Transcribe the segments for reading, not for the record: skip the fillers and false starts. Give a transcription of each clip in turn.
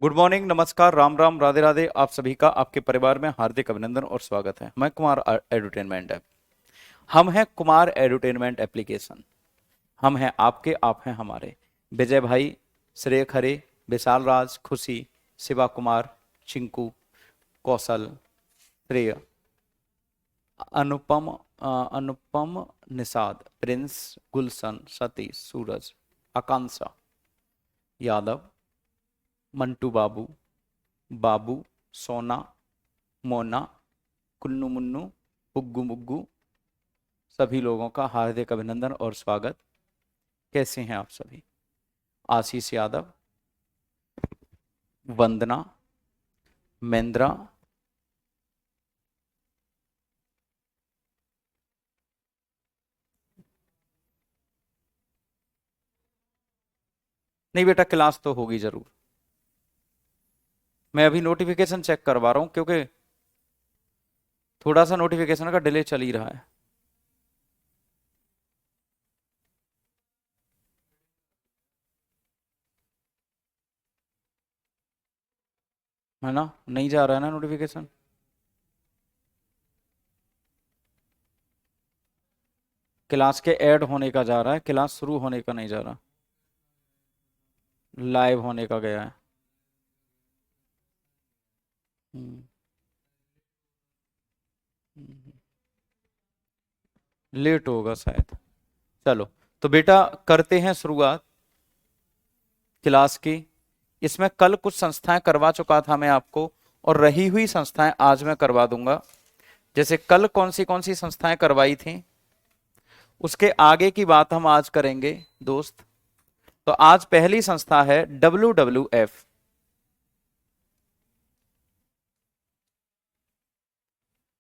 Good morning, नमस्कार, राम राम, राधे राधे। आप सभी का आपके परिवार में हार्दिक अभिनंदन और स्वागत है। मैं कुमार एडुटेनमेंट ऐप। हम हैं कुमार एडुटेनमेंट एप्लीकेशन। हम हैं आपके, आप हैं हमारे। विजय भाई, श्रेय खरे, विशाल राज, खुशी, शिवा कुमार, चिंकू, कौशल, श्रेय, अनुपम, अनुपम, निषाद, प्रिंस, गुलशन, सतीश, सूरज, आकांक्षा, यादव, मंटू बाबू, बाबू, सोना, मोना, कुन्नू मुन्नू, पुग्गू मुग्गू, सभी लोगों का हार्दिक अभिनंदन और स्वागत। कैसे हैं आप सभी? आशीष यादव, वंदना, मेंद्रा, नहीं बेटा, क्लास तो होगी जरूर। मैं अभी नोटिफिकेशन चेक करवा रहा हूं क्योंकि थोड़ा सा नोटिफिकेशन का डिले चल ही रहा है ना? नहीं जा रहा है ना नोटिफिकेशन? क्लास के ऐड होने का जा रहा है, क्लास शुरू होने का नहीं जा रहा। लाइव होने का गया है। हम्म, हम्म, लेट होगा शायद। चलो, तो बेटा करते हैं शुरुआत क्लास की। इसमें कल कुछ संस्थाएं करवा चुका था मैं आपको, और रही हुई संस्थाएं आज मैं करवा दूंगा। जैसे कल कौन सी संस्थाएं करवाई थी, उसके आगे की बात हम आज करेंगे दोस्त। तो आज पहली संस्था है WWF।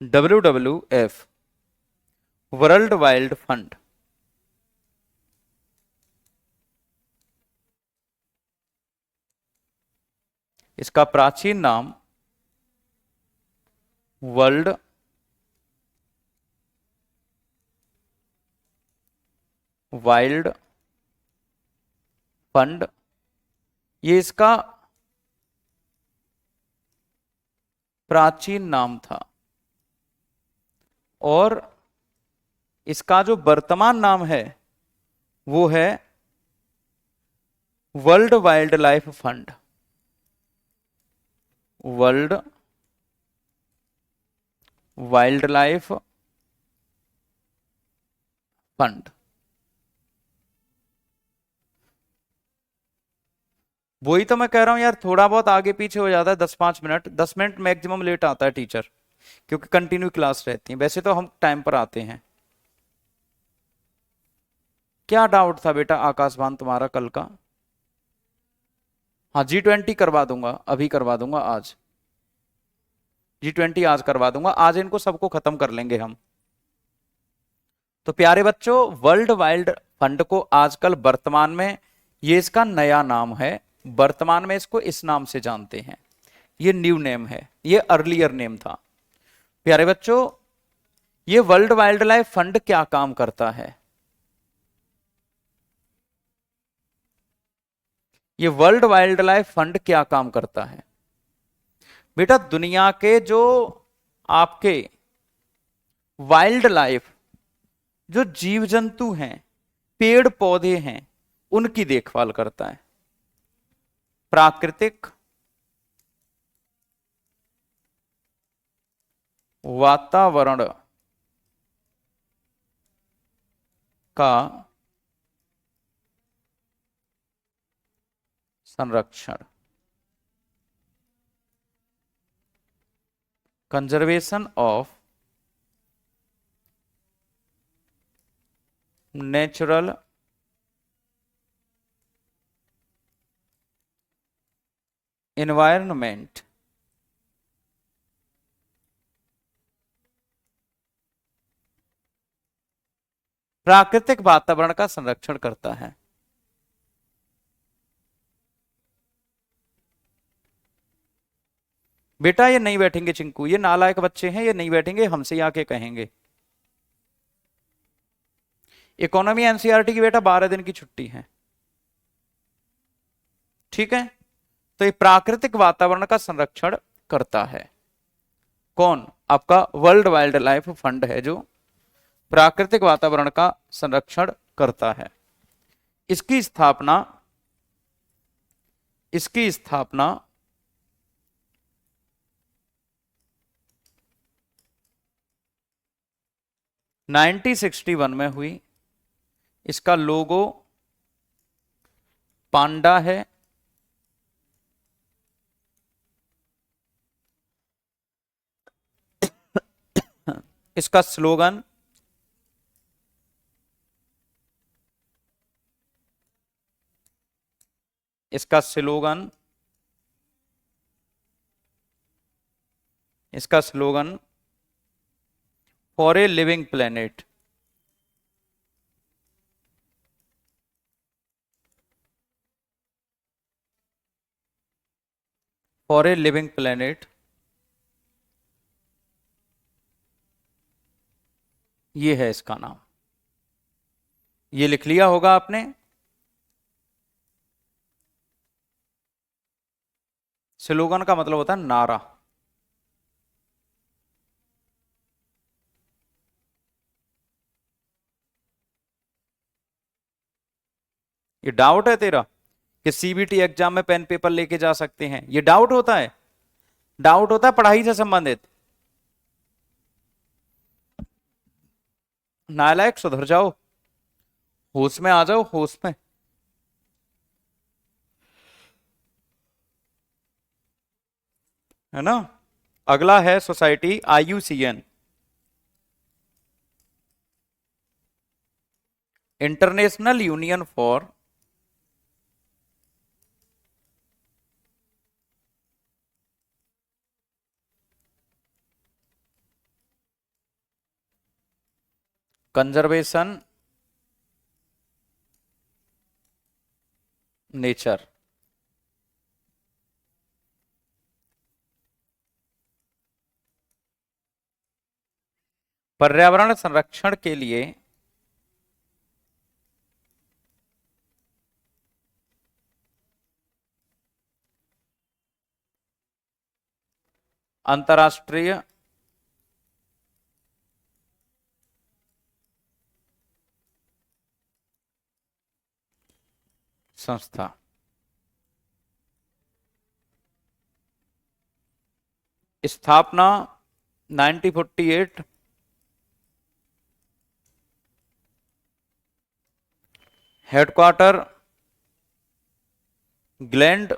WWF, world wild fund. इसका प्राचीन नाम वर्ल्ड वाइल्ड फंड, ये इसका प्राचीन नाम था। और इसका जो वर्तमान नाम है वो है world wild life fund. World wild life fund. वही तो मैं कह रहा हूं यार, थोड़ा बहुत आगे पीछे हो जाता है, 10-5 मिनट, 10 मिनट मैक्सिमम लेट आता है टीचर, क्योंकि कंटिन्यू क्लास रहती है। वैसे तो हम टाइम पर आते हैं। क्या डाउट था बेटा आकाशवान तुम्हारा कल का? हाँ, G20 करवा दूंगा, अभी करवा दूंगा आज। G20 आज करवा दूंगा, आज इनको सबको खत्म कर लेंगे हम। तो प्यारे बच्चों, वर्ल्ड वाइल्ड फंड को आजकल वर्तमान में, ये इसका नया नाम है। वर्तमान में इसको इस नाम से जानते हैं। ये न्यू नेम है, ये अर्लियर नेम था। प्यारे बच्चों, ये वर्ल्ड वाइल्ड लाइफ फंड क्या काम करता है? ये वर्ल्ड वाइल्ड लाइफ फंड क्या काम करता है बेटा? दुनिया के जो आपके वाइल्ड लाइफ, जो जीव जंतु हैं, पेड़ पौधे हैं, उनकी देखभाल करता है। प्राकृतिक वातावरण का संरक्षण, कंजर्वेशन ऑफ नेचुरल एनवायरनमेंट, प्राकृतिक वातावरण का संरक्षण करता है। बेटा ये नहीं बैठेंगे चिंकू, ये नालायक बच्चे हैं, ये नहीं बैठेंगे, हमसे ही आके कहेंगे। इकोनॉमी एनसीईआरटी की बेटा 12 दिन की छुट्टी है, ठीक है? तो ये प्राकृतिक वातावरण का संरक्षण करता है। कौन? आपका वर्ल्ड वाइल्ड लाइफ फंड है जो प्राकृतिक वातावरण का संरक्षण करता है। इसकी स्थापना 1961 में हुई। इसका लोगो पांडा है। इसका स्लोगन इसका स्लोगन इसका slogan for a living planet. For a living planet, ये है इसका नाम। ये लिख लिया होगा आपने। स्लोगन का मतलब होता है नारा। ये डाउट है तेरा कि सीबीटी एग्जाम में पेन पेपर लेके जा सकते हैं? ये डाउट होता है? डाउट होता है पढ़ाई से संबंधित? नालायक, सुधर जाओ, होश में आ जाओ, होश में। है ना? अगला है society IUCN, international union for conservation nature. पर्यावरण संरक्षण के लिए अंतर्राष्ट्रीय संस्था। स्थापना 1948। Headquarter gland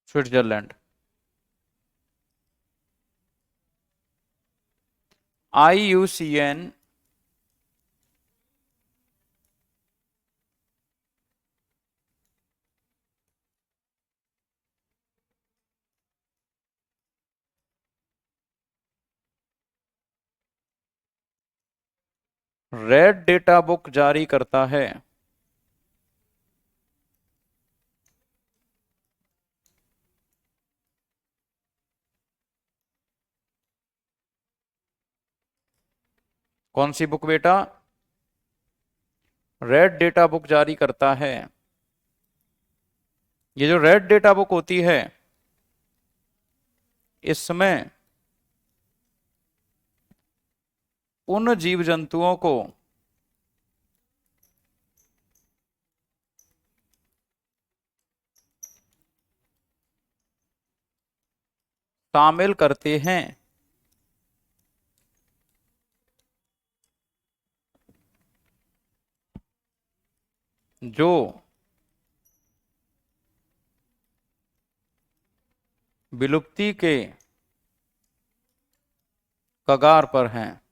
Switzerland. IUCN red data book जारी करता है। कौन सी बुक बेटा? रेड डेटा बुक जारी करता है। ये जो रेड डेटा बुक होती है, इसमें उन जीव जंतुओं को शामिल करते हैं जो विलुप्ति के कगार पर हैं।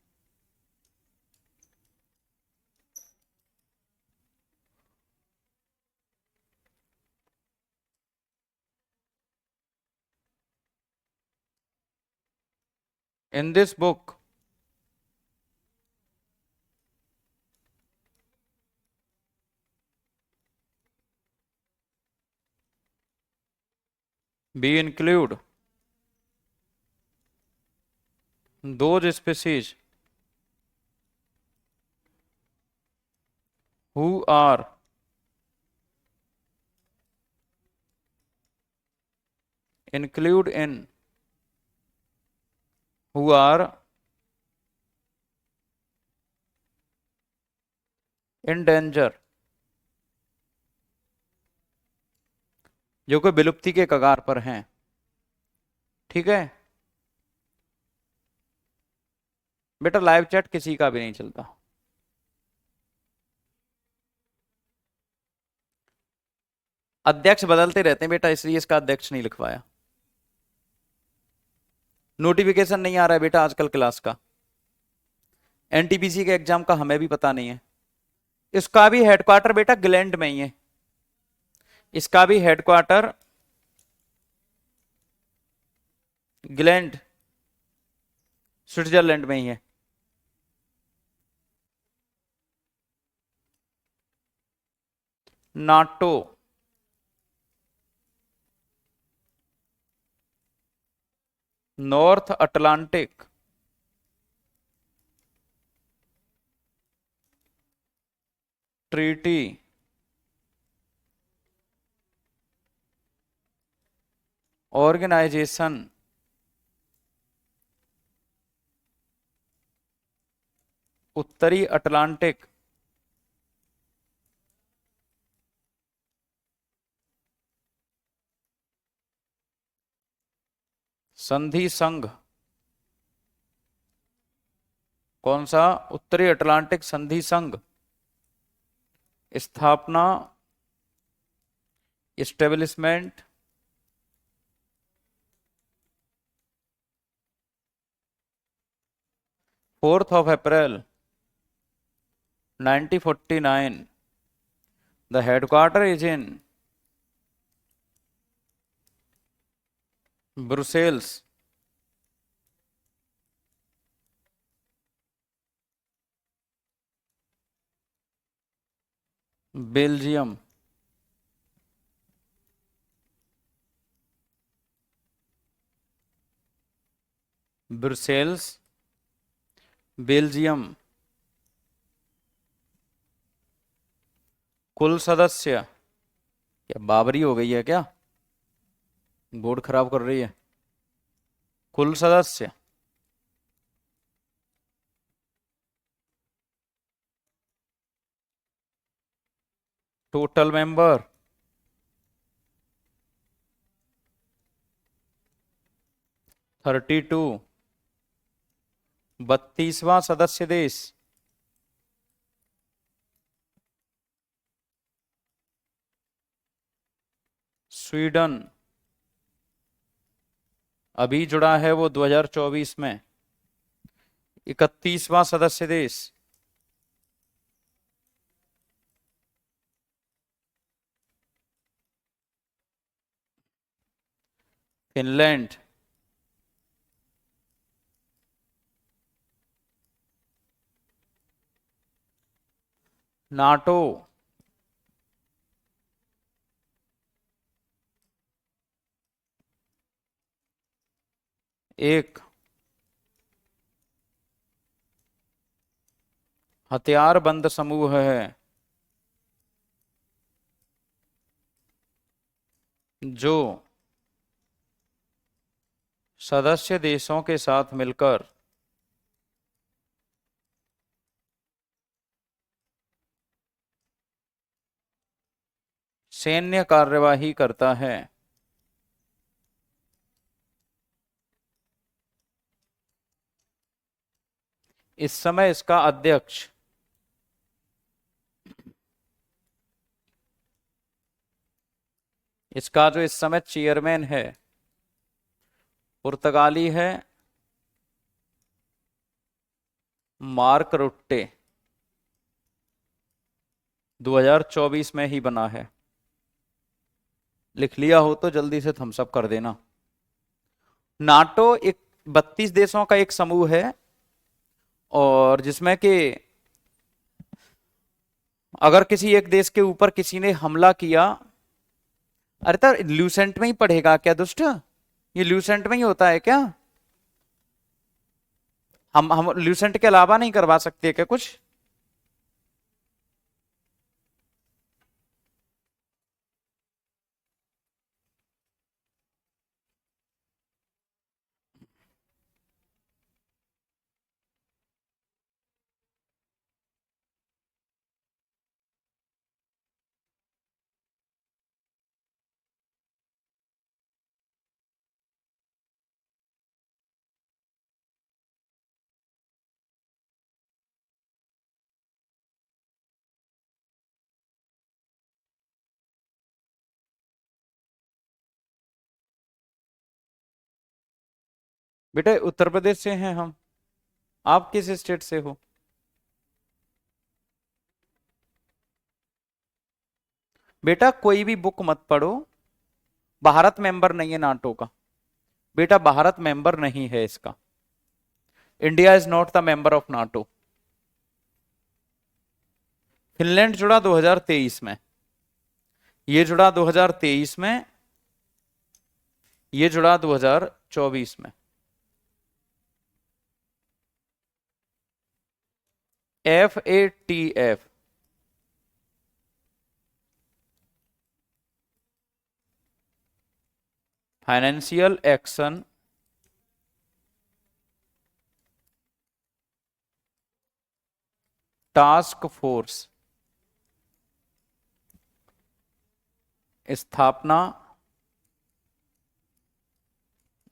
In this book, we include those species who are include in who are in danger, जो कि विलुप्ति के कगार पर हैं। ठीक है बेटा, लाइव चैट किसी का भी नहीं चलता। अध्यक्ष बदलते रहते हैं बेटा, इसलिए इसका अध्यक्ष नहीं लिखवाया। नोटिफिकेशन नहीं आ रहा है बेटा आजकल क्लास का। एनटीपीसी के एग्जाम का हमें भी पता नहीं है। इसका भी हेडक्वार्टर बेटा ग्लैंड में ही है, इसका भी हेडक्वार्टर ग्लैंड स्विट्जरलैंड में ही है। NATO North Atlantic Treaty Organisation उत्तरी अटलांटिक संधि संघ। कौन सा? उत्तरी अटलांटिक संधि संघ। स्थापना establishment 4th of April 1949। The headquarter is in Brussels। Belgium. Brussels Belgium. कुल सदस्य, क्या बाबरी हो गई है क्या? बोर्ड खराब कर रही है। कुल सदस्य टोटल मेंबर 32। 32वां सदस्य देश स्वीडन। अभी जुड़ा है वो 2024 में। 31वां सदस्य देश फिनलैंड। नाटो एक हथियारबंद समूह है जो सदस्य देशों के साथ मिलकर सैन्य कार्यवाही करता है। इस समय इसका अध्यक्ष इसका जो इस समय चेयरमैन है पुर्तगाली है मार्क रुट्टे। 2024 में ही बना है। लिख लिया हो तो जल्दी से थम्स अप कर देना। नाटो एक 32 देशों का एक समूह है और जिसमें कि अगर किसी एक देश के ऊपर किसी ने हमला किया, अरे तो ल्यूसेंट में ही पढ़ेगा क्या दुष्ट? ये ल्यूसेंट में ही होता है क्या? हम ल्यूसेंट के अलावा नहीं करवा सकते क्या कुछ? बेटा उत्तर प्रदेश से हैं हम। आप किस स्टेट से हो? बेटा कोई भी बुक मत पढ़ो, भारत मेंबर नहीं है नाटो का। बेटा भारत मेंबर नहीं है इसका। India is not the member of NATO. Finland जुड़ा 2023 में, ये जुड़ा 2023 में, ये जुड़ा 2024 में। FATF, financial action task force, स्थापना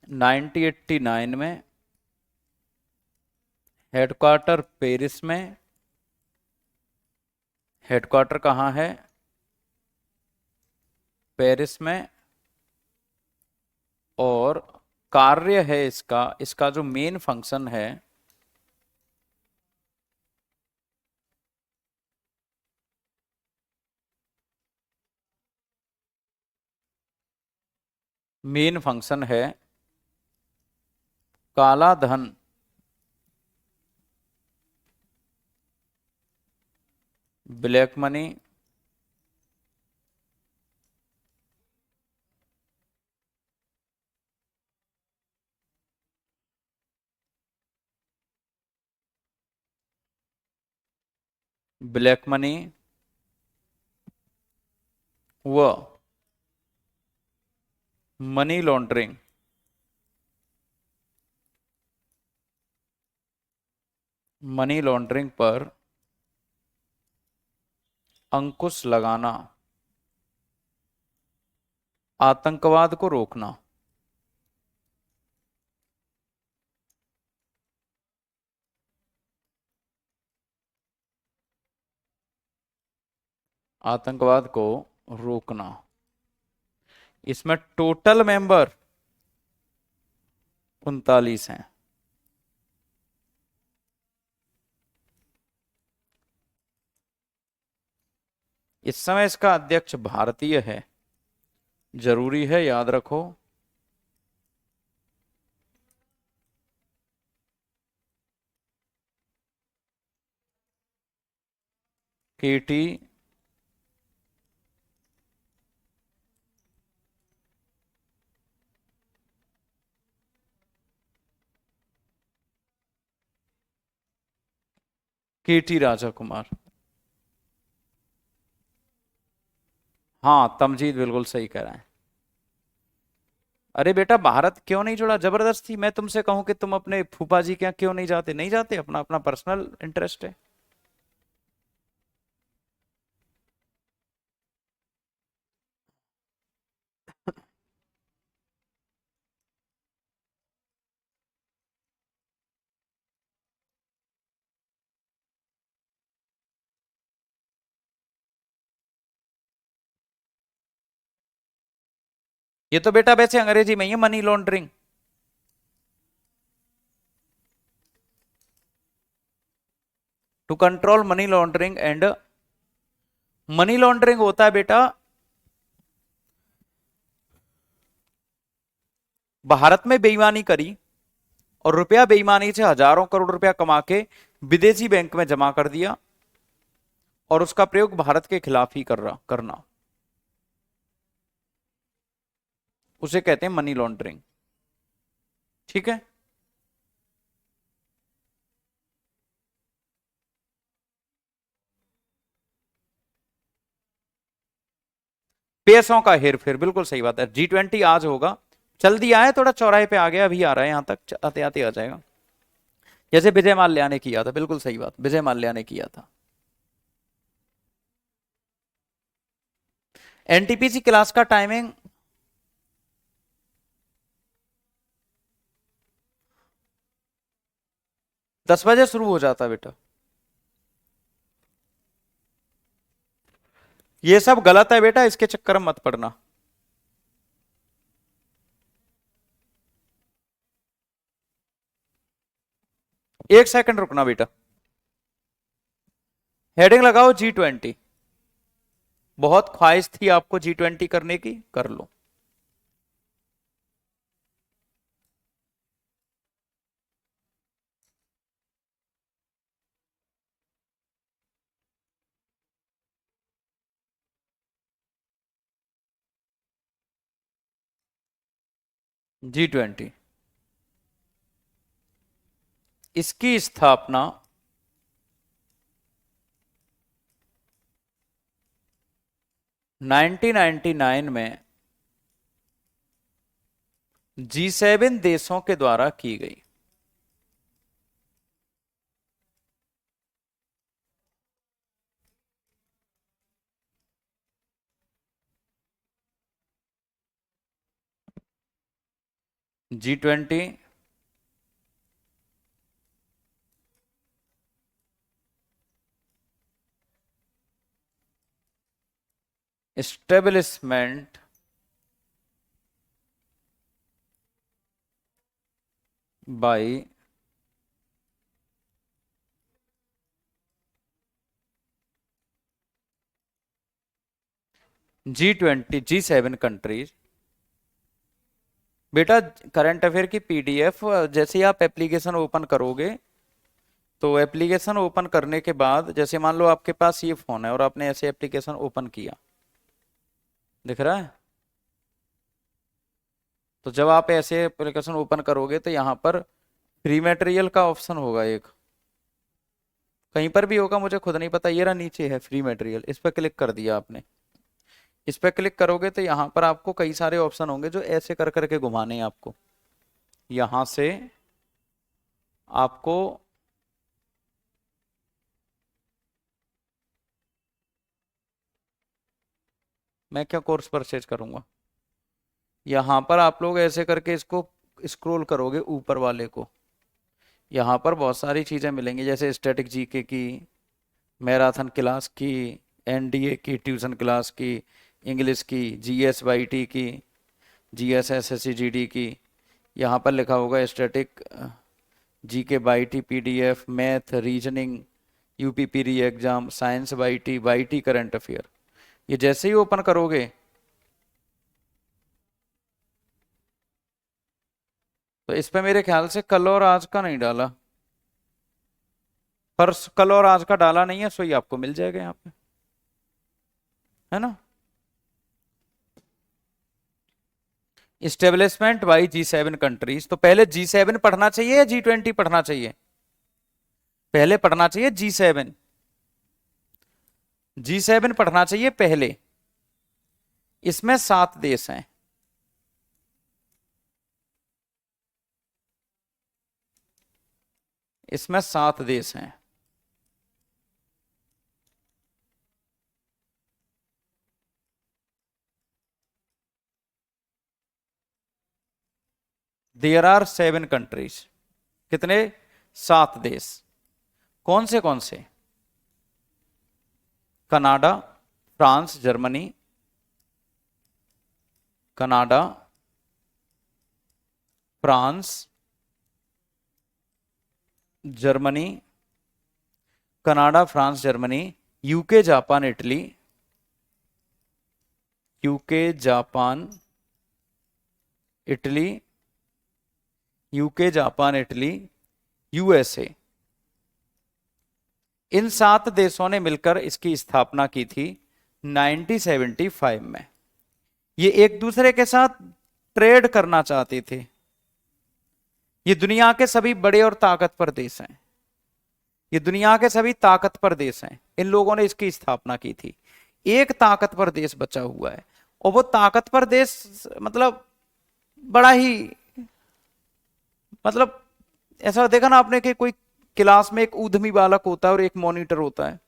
1989 में, हेडक्वार्टर पेरिस में। हेडक्वार्टर कहाँ है? पेरिस में। और कार्य है इसका, इसका जो मेन फंक्शन है, मेन फंक्शन है काला धन, ब्लैक मनी, ब्लैक मनी व मनी लॉन्ड्रिंग। मनी लॉन्ड्रिंग पर अंकुश लगाना, आतंकवाद को रोकना। आतंकवाद को रोकना। इसमें टोटल मेंबर 39 हैं। इस समय इसका अध्यक्ष भारतीय है, जरूरी है याद रखो। KT राजा कुमार। हाँ तमजीद बिल्कुल सही कह रहा है। अरे बेटा भारत क्यों नहीं जुड़ा? जबरदस्ती मैं तुमसे कहूं कि तुम अपने फूफा जी के यहाँ क्यों नहीं जाते? नहीं जाते, अपना अपना पर्सनल इंटरेस्ट है। ये तो बेटा वैसे अंग्रेजी में ही है, money laundering. To control money laundering and, money laundering होता है बेटा भारत में बेईमानी करी और रुपया बेईमानी से हजारों करोड़ रुपया कमा के विदेशी बैंक में जमा कर दिया और उसका प्रयोग भारत के खिलाफ ही करना, उसे कहते हैं मनी लॉन्ड्रिंग। ठीक है। पेसों का हेरफेर, बिल्कुल सही बात है। G20 आज होगा, चल दिया है, थोड़ा चौराहे पे आ गया, अभी आ रहा है, यहां तक आते आते आ जाएगा। जैसे विजय माल्या ने किया था, बिल्कुल सही बात, विजय माल्या ने किया था। एनटीपीसी क्लास का टाइमिंग 10 बजे शुरू हो जाता है बेटा। ये सब गलत है बेटा, इसके चक्कर में मत पड़ना। एक सेकंड रुकना बेटा, हेडिंग लगाओ G20। बहुत ख्वाहिश थी आपको G20 करने की, कर लो। G20 इसकी स्थापना 1999 में G7 देशों के द्वारा की गई। G20 establishment by G7 countries. बेटा करंट अफेयर की पीडीएफ जैसे ही आप एप्लीकेशन ओपन करोगे, तो एप्लीकेशन ओपन करने के बाद, जैसे मान लो आपके पास ये फोन है और आपने ऐसे एप्लीकेशन ओपन किया, दिख रहा है? तो जब आप ऐसे एप्लीकेशन ओपन करोगे तो यहाँ पर फ्री मटेरियल का ऑप्शन होगा एक, कहीं पर भी होगा मुझे खुद नहीं पता, ये रहा नीचे है फ्री मटेरियल, इस पर क्लिक कर दिया आपने। इस पर क्लिक करोगे तो यहाँ पर आपको कई सारे ऑप्शन होंगे जो ऐसे कर करके घुमाने हैं आपको। यहां से आपको मैं क्या कोर्स परचेज करूंगा, यहां पर आप लोग ऐसे करके इसको स्क्रॉल करोगे ऊपर वाले को, यहाँ पर बहुत सारी चीजें मिलेंगी, जैसे स्टैटिक जीके की, मैराथन क्लास की, एनडीए की ट्यूशन क्लास की, इंग्लिश की, जीएस वाईटी की, जीएस एसएससी जीडी की। यहाँ पर लिखा होगा static GK YT PDF, math, reasoning, UPP re exam, science YT, YT current affair. ये जैसे ही ओपन करोगे तो इस पे मेरे ख्याल से कल और आज का नहीं डाला, पर कल और आज का डाला नहीं है, सो ही आपको मिल जाएगा यहाँ पे, है ना? Establishment by G7 countries. तो पहले G7 पढ़ना चाहिए या G20 पढ़ना चाहिए? पहले पढ़ना चाहिए G7। G7 पढ़ना चाहिए पहले। इसमें 7 देश हैं। इसमें 7 देश हैं। There are 7 countries. कितने? 7 देश। कौन से? Canada, France, Germany, Canada, France, Germany, Canada, France, Germany, UK, Japan, Italy, UK, Japan, Italy, UK, Japan, Italy, USA. इन 7 देशों ने मिलकर इसकी स्थापना की थी 1975 में। ये एक दूसरे के साथ ट्रेड करना चाहते थे। ये दुनिया के सभी बड़े और ताकतवर देश हैं। ये दुनिया के सभी ताकतवर देश हैं। इन लोगों ने इसकी स्थापना की थी। एक ताकतवर देश बचा हुआ है, और वो ताकतवर देश, मतलब बड़ा ही, मतलब ऐसा देखा ना आपने कि कोई क्लास में एक ऊधमी बालक होता है और एक मॉनिटर होता है।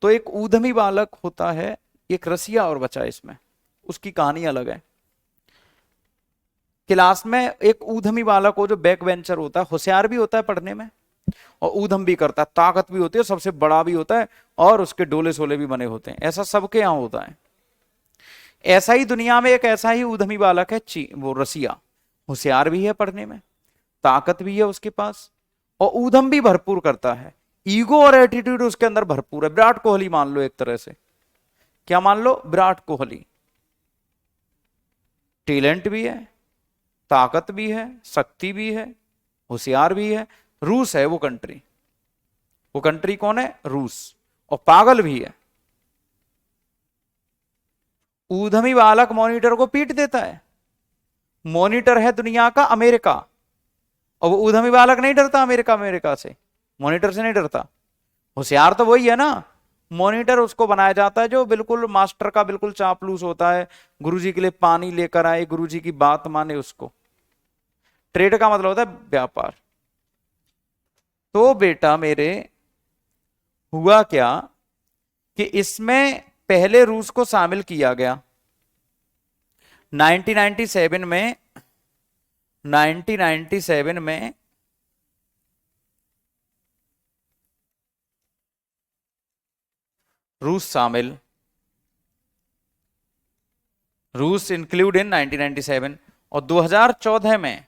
तो एक ऊधमी बालक होता है, एक रसिया और बचा है इसमें, उसकी कहानी अलग है। क्लास में एक ऊधमी बालक हो जो बैक बेंचर होता है, होशियार भी होता है पढ़ने में और ऊधम भी करता है, ताकत भी होती है, सबसे बड़ा भी होता है और उसके डोले सोले भी बने होते हैं। ऐसा सबके यहां होता है। ऐसा ही दुनिया में एक ऐसा ही ऊधमी बालक है, वो रसिया, होशियार भी है पढ़ने में, ताकत भी है उसके पास और ऊधम भी भरपूर करता है। ईगो और एटीट्यूड उसके अंदर भरपूर है। विराट कोहली मान लो एक तरह से। क्या मान लो? विराट कोहली। टैलेंट भी है, ताकत भी है, शक्ति भी है, होशियार भी है। रूस है वो कंट्री। वो कंट्री कौन है? रूस। और पागल भी है। ऊधमी बालक मॉनिटर को पीट देता है। मॉनिटर है दुनिया का अमेरिका, और वो ऊधमी बालक नहीं डरता अमेरिका, अमेरिका से, मॉनिटर से नहीं डरता। होशियार तो वही है ना। मॉनिटर उसको बनाया जाता है जो बिल्कुल मास्टर का बिल्कुल चापलूस होता है, गुरुजी के लिए पानी लेकर आए, गुरुजी की बात माने उसको। ट्रेड का मतलब होता है व्यापार। तो बेटा मेरे, हुआ क्या कि इसमें पहले रूस को शामिल किया गया 1997 में। 1997 में रूस शामिल, रूस इंक्लूड इन 1997। और 2014 में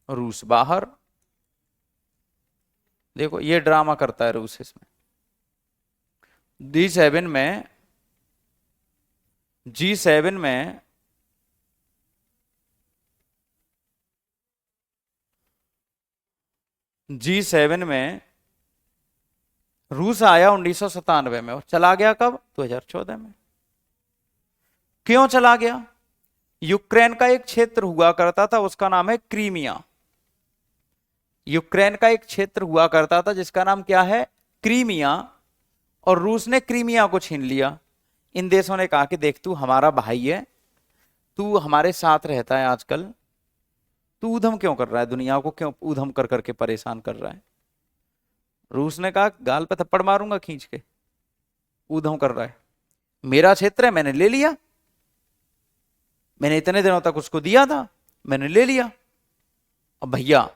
रूस बाहर। देखो ये ड्रामा करता है रूस इसमें। G7 में, G7 में G7 में रूस आया 1997 में और चला गया कब? 2014 में। क्यों चला गया? यूक्रेन का एक क्षेत्र हुआ करता था, उसका नाम है क्रीमिया। यूक्रेन का एक क्षेत्र हुआ करता था जिसका नाम क्या है? क्रीमिया। और रूस ने क्रीमिया को छीन लिया। इन देशों ने कहा कि देख तू हमारा भाई है, तू हमारे साथ रहता है आजकल, तू ऊधम क्यों कर रहा है, दुनिया को क्यों ऊधम कर करके परेशान कर रहा है? रूस ने कहा गाल पे थप्पड़ मारूंगा खींच के, ऊधम कर रहा है, मेरा क्षेत्र है, मैंने ले लिया, मैंने इतने दिनों तक उसको दिया था, मैंने ले लिया। अब भैया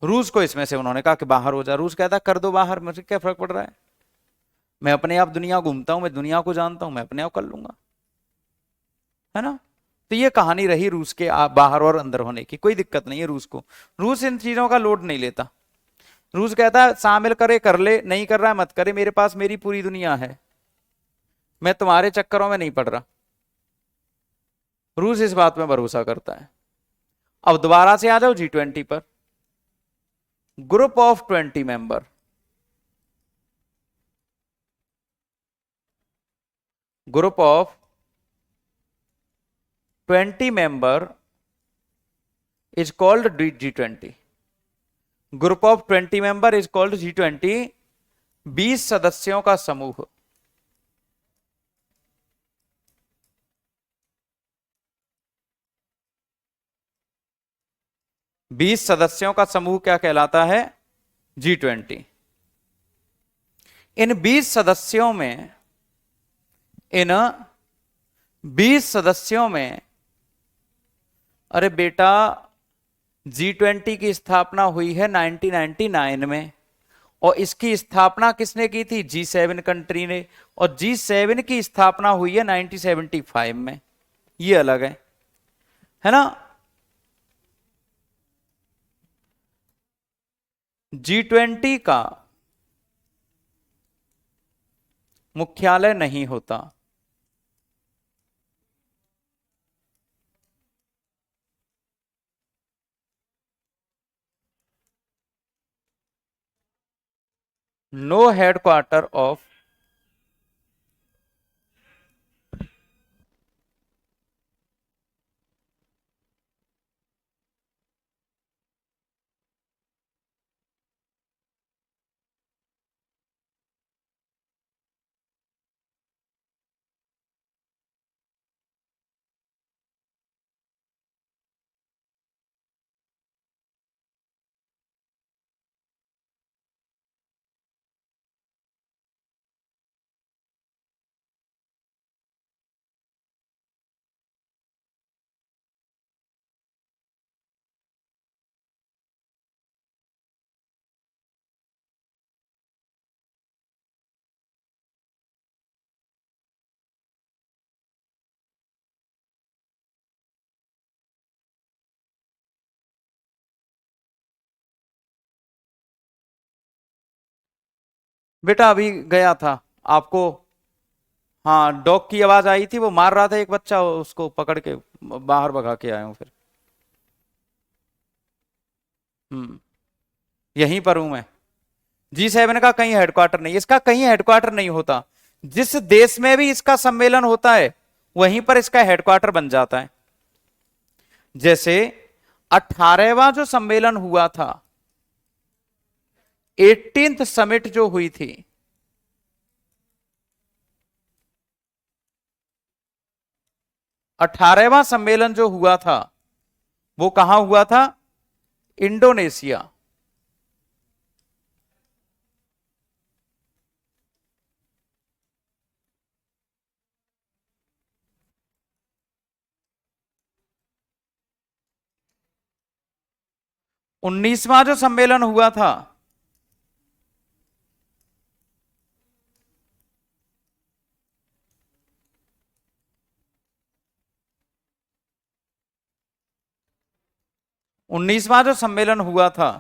रूस को इसमें से उन्होंने कहा कि बाहर हो जा। रूस कहता कर दो बाहर, मुझे क्या फर्क पड़ रहा है, मैं अपने आप दुनिया घूमता हूं, मैं दुनिया को जानता हूं, मैं अपने आप कर लूंगा, है ना। तो ये कहानी रही रूस के बाहर और अंदर होने की। कोई दिक्कत नहीं है रूस को, रूस इन चीजों का लोड नहीं लेता। रूस कहता है शामिल करे कर ले, नहीं कर रहा है मत करे, मेरे पास मेरी पूरी दुनिया है, मैं तुम्हारे चक्करों में नहीं पड़ रहा। रूस इस बात में भरोसा करता है। अब दोबारा से आ जाओ G20 पर। Group of 20 member, group of 20 member is called G20। Group of 20 member is called G20। 20 सदस्यों का समूह। 20 सदस्यों का समूह क्या कहलाता है? G20। इन 20 सदस्यों में, इन 20 सदस्यों में, अरे बेटा G20 की स्थापना हुई है 1999 में, और इसकी स्थापना किसने की थी? G7 कंट्री ने। और G7 की स्थापना हुई है 1975 में। ये अलग है ना। G20 का मुख्यालय नहीं होता। नो हेडक्वार्टर ऑफ बेटा अभी गया था आपको। हाँ, डॉग की आवाज आई थी, वो मार रहा था एक बच्चा, उसको पकड़ के बाहर भगा के आया हूं फिर। हम्म। यहीं पर हूं मैं। G7 का कहीं हेडक्वार्टर नहीं, इसका कहीं हेडक्वार्टर नहीं होता। जिस देश में भी इसका सम्मेलन होता है वहीं पर इसका हेडक्वार्टर बन जाता है। जैसे 18वां जो सम्मेलन हुआ था, 18th समिट जो हुई थी, 18वां सम्मेलन जो हुआ था वो कहां हुआ था? इंडोनेशिया। उन्नीसवां जो सम्मेलन हुआ था, उन्नीसवां जो सम्मेलन हुआ था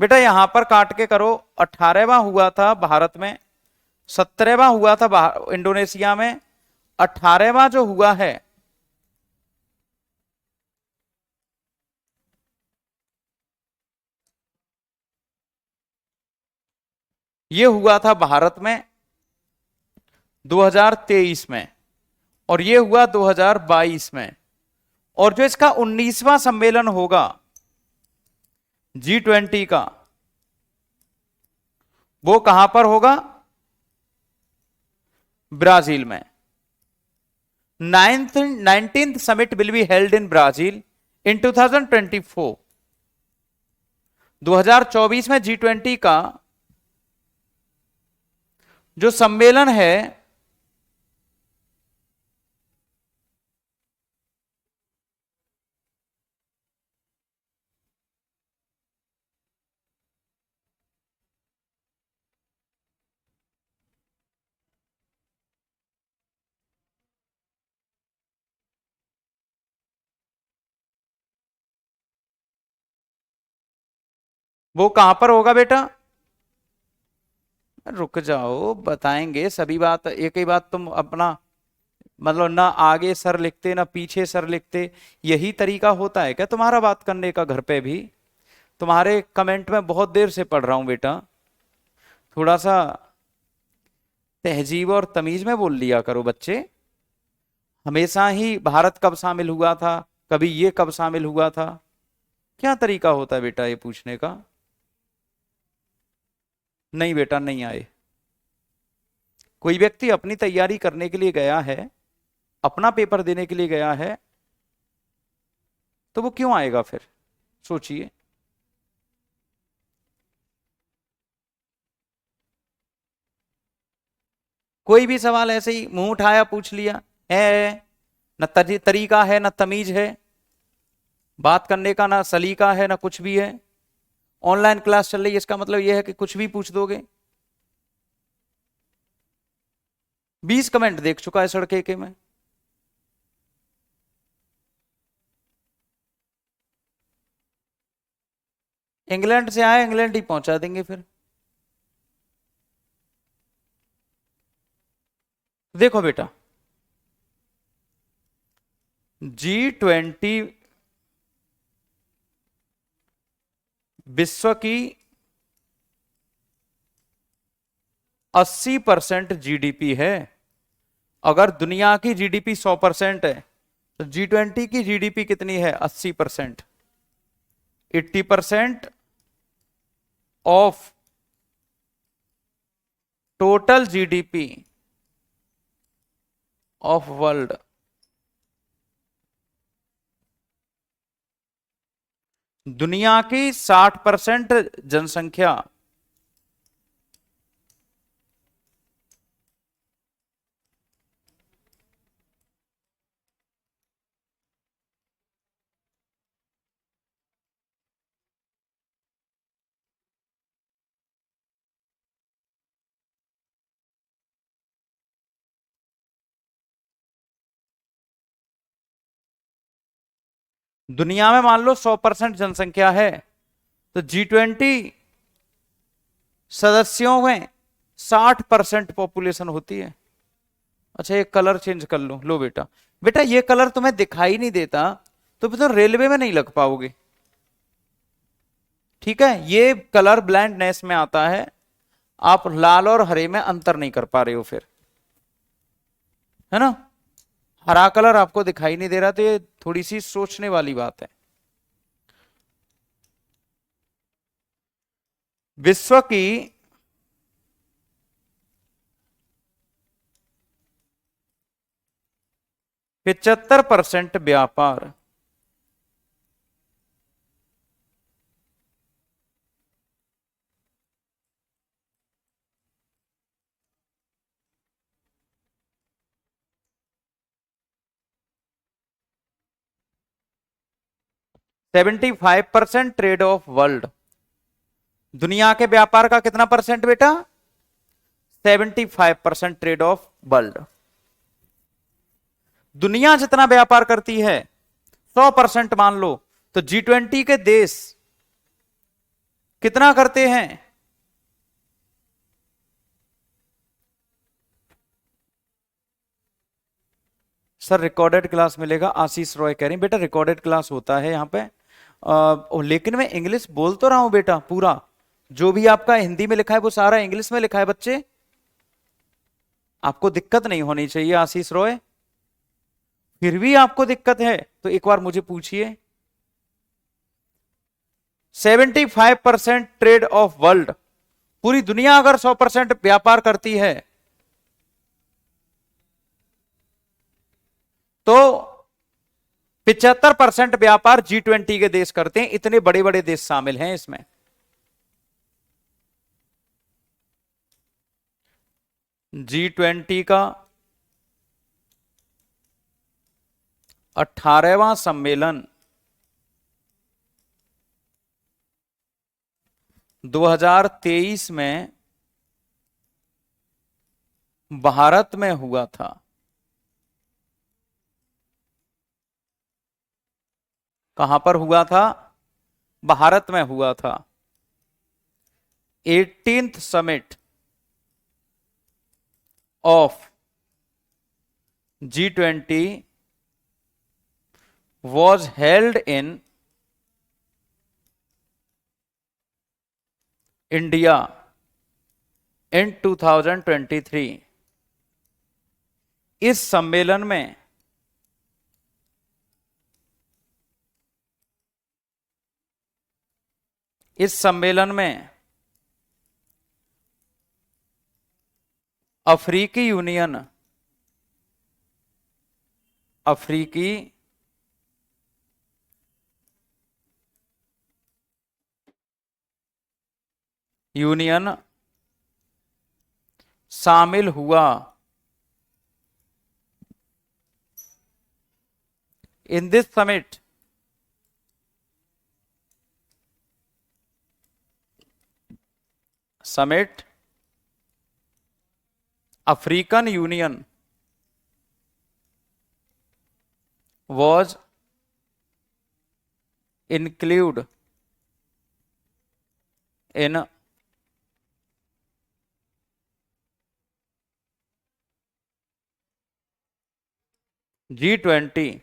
बेटा, यहां पर काट के करो। 18वां हुआ था भारत में, 17वां हुआ था इंडोनेशिया में, 18वां जो हुआ है ये हुआ था भारत में 2023 में, और ये हुआ 2022 में। और जो इसका 19वां सम्मेलन होगा G20 का, वो कहां पर होगा? ब्राजील में। 19th summit will be held in Brazil in 2024। 2024 में G20 का जो सम्मेलन है वो कहां पर होगा बेटा? रुक जाओ, बताएंगे सभी बात। एक ही बात तुम अपना मतलब ना आगे सर लिखते ना पीछे सर लिखते, यही तरीका होता है क्या तुम्हारा बात करने का घर पे भी? तुम्हारे कमेंट में बहुत देर से पढ़ रहा हूं बेटा, थोड़ा सा तहजीब और तमीज में बोल लिया करो बच्चे। हमेशा ही भारत कब शामिल हुआ था, कभी ये कब शामिल हुआ था, क्या तरीका होता है बेटा ये पूछने का? नहीं बेटा, नहीं आए। कोई व्यक्ति अपनी तैयारी करने के लिए गया है, अपना पेपर देने के लिए गया है, तो वो क्यों आएगा फिर? सोचिए। कोई भी सवाल ऐसे ही मुंह उठाया पूछ लिया है, न तरीका है न तमीज है, बात करने का ना सलीका है ना कुछ भी है। ऑनलाइन क्लास चल रही है, इसका मतलब यह है कि कुछ भी पूछ दोगे। 20 कमेंट देख चुका है सड़के के में। इंग्लैंड से आए, इंग्लैंड ही पहुंचा देंगे फिर। देखो बेटा, G20 विश्व की 80% जीडीपी है। अगर दुनिया की जीडीपी 100% है तो G20 की जीडीपी कितनी है? 80%। 80% of total GDP of world. दुनिया की 60% जनसंख्या दुनिया में मान लो 100% जनसंख्या है, तो G20 सदस्यों में 60% पॉपुलेशन होती है। अच्छा, ये कलर चेंज कर लो बेटा। बेटा ये कलर तुम्हें दिखाई नहीं देता तो फिर तो रेलवे में नहीं लग पाओगे। ठीक है, ये कलर ब्लाइंडनेस में आता है, आप लाल और हरे में अंतर नहीं कर पा रहे हो फिर, है ना। हरा कलर आपको दिखाई नहीं दे रहा, तो ये थोड़ी सी सोचने वाली बात है। विश्व की 75% व्यापार (75% ट्रेड ऑफ वर्ल्ड), दुनिया के व्यापार का कितना परसेंट बेटा? 75% ट्रेड ऑफ वर्ल्ड। दुनिया जितना व्यापार करती है 100% मान लो, तो G20 के देश कितना करते हैं? सर रिकॉर्डेड क्लास मिलेगा, आशीष रॉय कह रही बेटा रिकॉर्डेड क्लास होता है यहाँ पे। लेकिन मैं इंग्लिश बोल तो रहा हूं बेटा, पूरा जो भी आपका हिंदी में लिखा है वो सारा इंग्लिश में लिखा है बच्चे, आपको दिक्कत नहीं होनी चाहिए आशीष रॉय। फिर भी आपको दिक्कत है तो एक बार मुझे पूछिए। 75% ट्रेड ऑफ वर्ल्ड, पूरी दुनिया अगर 100% व्यापार करती है तो 75% व्यापार G20 के देश करते हैं। इतने बड़े बड़े देश शामिल हैं इसमें। G20 का 18वां सम्मेलन 2023 में भारत में हुआ था। कहां पर हुआ था? भारत में हुआ था। 18th summit of G20 was held in India in 2023। इस सम्मेलन में अफ्रीकी यूनियन शामिल हुआ। In this summit African union was included in G20।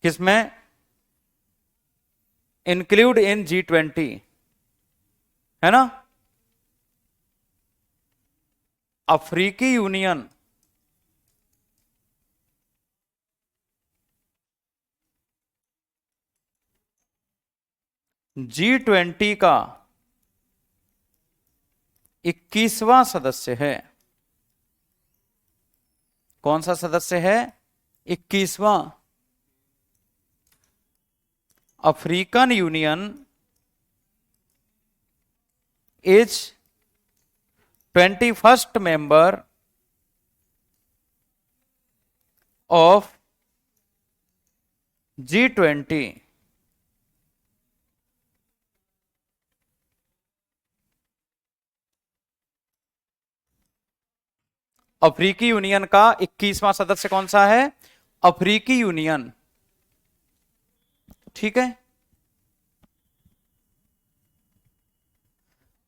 किसमें? इंक्लूड इन G20, है ना। अफ्रीकी यूनियन G20 का 21वां सदस्य है। कौन सा सदस्य है? 21वां। African union is 21st member of G20। अफ्रीकी यूनियन का 21वां सदस्य कौन सा है? अफ्रीकी यूनियन। ठीक है,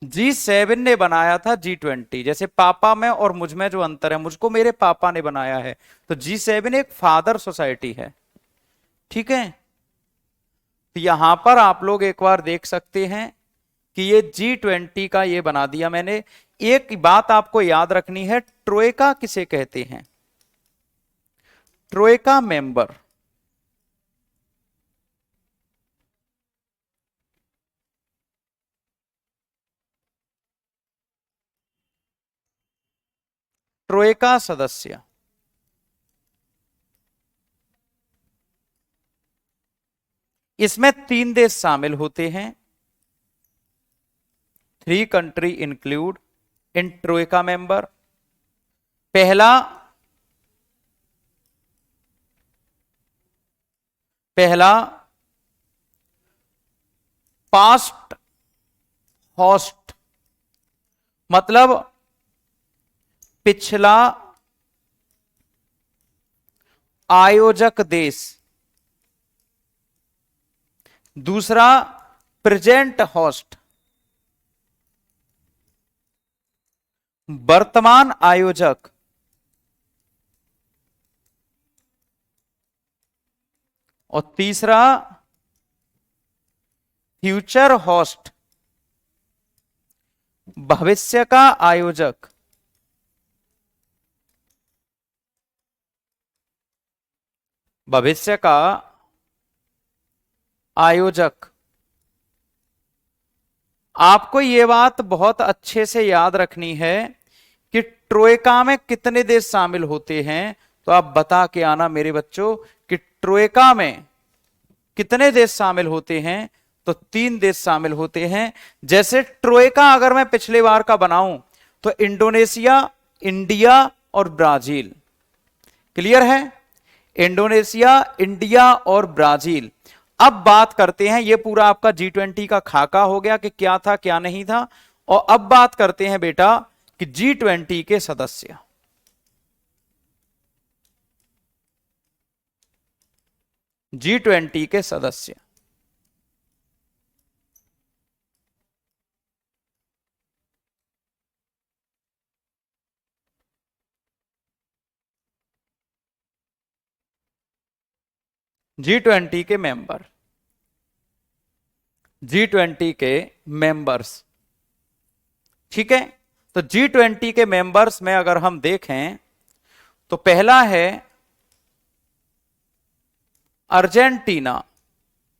G7 ने बनाया था G20। जैसे पापा में और मुझ में जो अंतर है, मुझको मेरे पापा ने बनाया है, तो G7 एक फादर सोसाइटी है। ठीक है, तो यहां पर आप लोग एक बार देख सकते हैं कि ये G20 का ये बना दिया मैंने। एक बात आपको याद रखनी है, ट्रोइका किसे कहते हैं? ट्रोइका मेंबर, ट्रोइका सदस्य, इसमें 3 देश शामिल होते हैं। 3 country include in Troikaa member. पहला पहला पास्ट होस्ट, मतलब पिछला आयोजक देश। दूसरा प्रेजेंट होस्ट, वर्तमान आयोजक। और तीसरा फ्यूचर होस्ट, भविष्य का आयोजक। भविष्य का आयोजक। आपको यह बात बहुत अच्छे से याद रखनी है कि ट्रोइका में कितने देश शामिल होते हैं, तो आप बता के आना मेरे बच्चों कि ट्रोइका में कितने देश शामिल होते हैं। तो 3 देश शामिल होते हैं। जैसे ट्रोइका अगर मैं पिछले बार का बनाऊं तो इंडोनेशिया, इंडिया और ब्राजील। क्लियर है? इंडोनेशिया, इंडिया और ब्राजील। अब बात करते हैं, ये पूरा आपका G20 का खाका हो गया कि क्या था क्या नहीं था। और अब बात करते हैं बेटा कि G20 के सदस्य। G20 के सदस्य, G20 के मेंबर, G20 के मेंबर्स। ठीक है, तो G20 के मेंबर्स में अगर हम देखें तो पहला है अर्जेंटीना,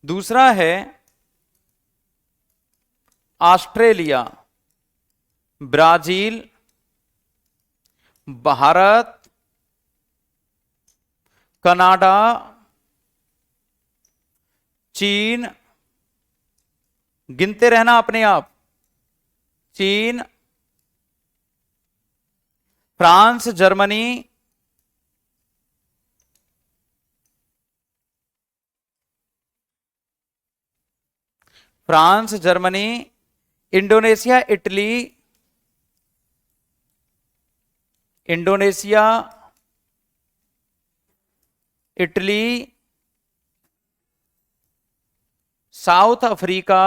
दूसरा है ऑस्ट्रेलिया, ब्राजील, भारत, कनाडा, चीन, गिनते रहना अपने आप, चीन, France, Germany, France, Germany, Indonesia, Italy, Indonesia, Italy, South Africa,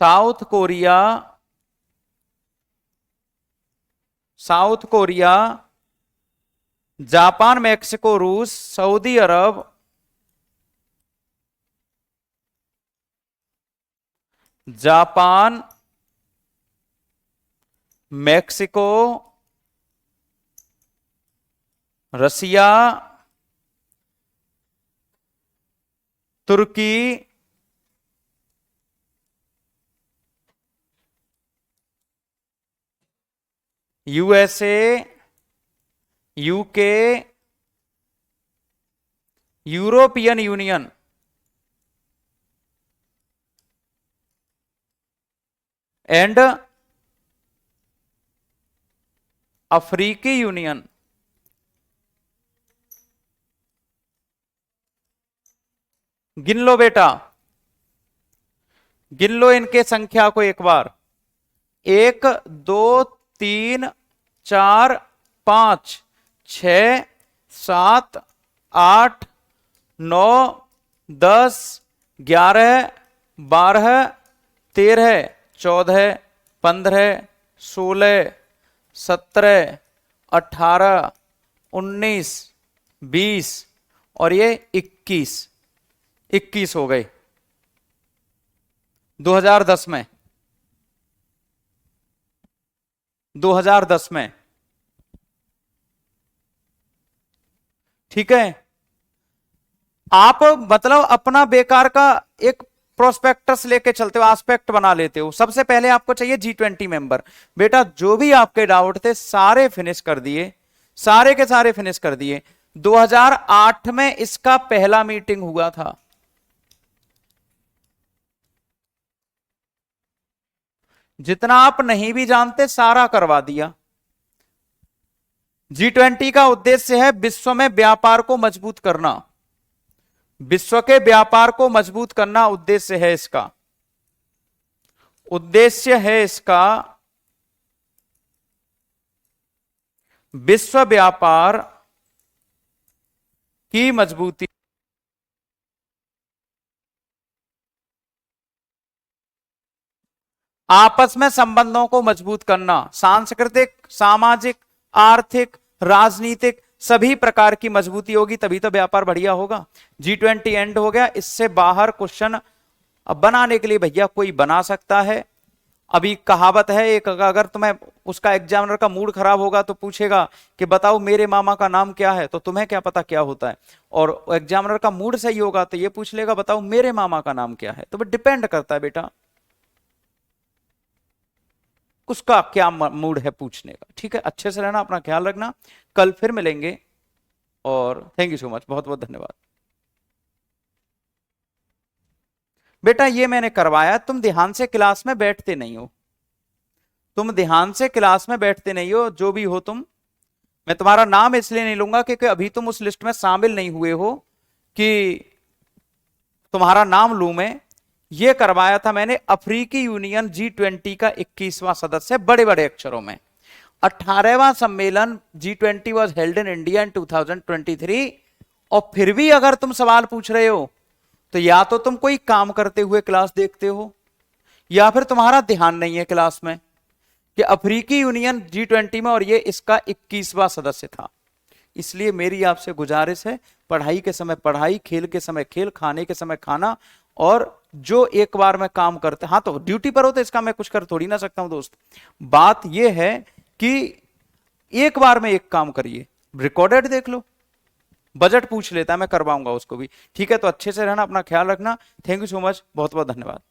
South Korea, South Korea, Japan, Mexico, रूस, सऊदी अरब, जापान, मैक्सिको, रसिया, तुर्की, USA, UK, European Union, and अफ्रीकी यूनियन। गिन लो बेटा, गिन लो इनके संख्या को एक बार। 1 2 3 4 5 6 7 8 9 10 11 12 13, 14, 15, 16, 17, 18, 19, 20 और ये 21 हो गए 2010 में। 2010 में, ठीक है। आप मतलब अपना बेकार का एक प्रोस्पेक्टस लेके चलते हो, एस्पेक्ट बना लेते हो। सबसे पहले आपको चाहिए G20 मेंबर। बेटा जो भी आपके डाउट थे सारे फिनिश कर दिए, सारे के सारे फिनिश कर दिए। 2008 में इसका पहला मीटिंग हुआ था। जितना आप नहीं भी जानते सारा करवा दिया। G20 का उद्देश्य है विश्व में व्यापार को मजबूत करना, विश्व के व्यापार को मजबूत करना उद्देश्य है इसका। उद्देश्य है इसका विश्व व्यापार की मजबूती, आपस में संबंधों को मजबूत करना, सांस्कृतिक, सामाजिक, आर्थिक, राजनीतिक सभी प्रकार की मजबूती होगी तभी तो व्यापार बढ़िया होगा। G20 एंड हो गया। इससे बाहर क्वेश्चन अब बनाने के लिए भैया कोई बना सकता है। अभी कहावत है एक, अगर तुम्हें उसका एग्जामिनर का मूड खराब होगा तो पूछेगा कि बताओ मेरे मामा का नाम क्या है, तो तुम्हें क्या पता क्या होता है। और एग्जामिनर का मूड सही होगा तो ये पूछ लेगा बताओ मेरे मामा का नाम क्या है। तो डिपेंड करता है बेटा उसका क्या मूड है पूछने का। ठीक है, अच्छे से रहना, अपना ख्याल रखना। कल फिर मिलेंगे और थैंक यू सो मच, बहुत बहुत धन्यवाद। बेटा ये मैंने करवाया, तुम ध्यान से क्लास में बैठते नहीं हो, तुम ध्यान से क्लास में बैठते नहीं हो। जो भी हो तुम, मैं तुम्हारा नाम इसलिए नहीं लूंगा क्योंकि अभी तुम उस लिस्ट में शामिल नहीं हुए हो कि तुम्हारा नाम लूं मैं। ये करवाया था मैंने अफ्रीकी यूनियन G20 का 21वां सदस्य, बड़े बड़े अक्षरों में। 18वां सम्मेलन G20 was held in India in 2023। और फिर भी अगर तुम सवाल पूछ रहे हो तो या तो तुम कोई काम करते हुए क्लास देखते हो या फिर तुम्हारा ध्यान नहीं है क्लास में कि अफ्रीकी यूनियन G20 में और ये इसका 21वां सदस्य था। इसलिए मेरी आपसे गुजारिश है, पढ़ाई के समय पढ़ाई, खेल के समय खेल, खाने के समय खाना। और जो एक बार में काम करते, हाँ तो ड्यूटी पर हो तो इसका मैं कुछ कर थोड़ी ना सकता हूं दोस्त। बात यह है कि एक बार में एक काम करिए, रिकॉर्डेड देख लो, बजट पूछ लेता है मैं करवाऊंगा उसको भी। ठीक है, तो अच्छे से रहना, अपना ख्याल रखना। थैंक यू सो मच, बहुत बहुत धन्यवाद।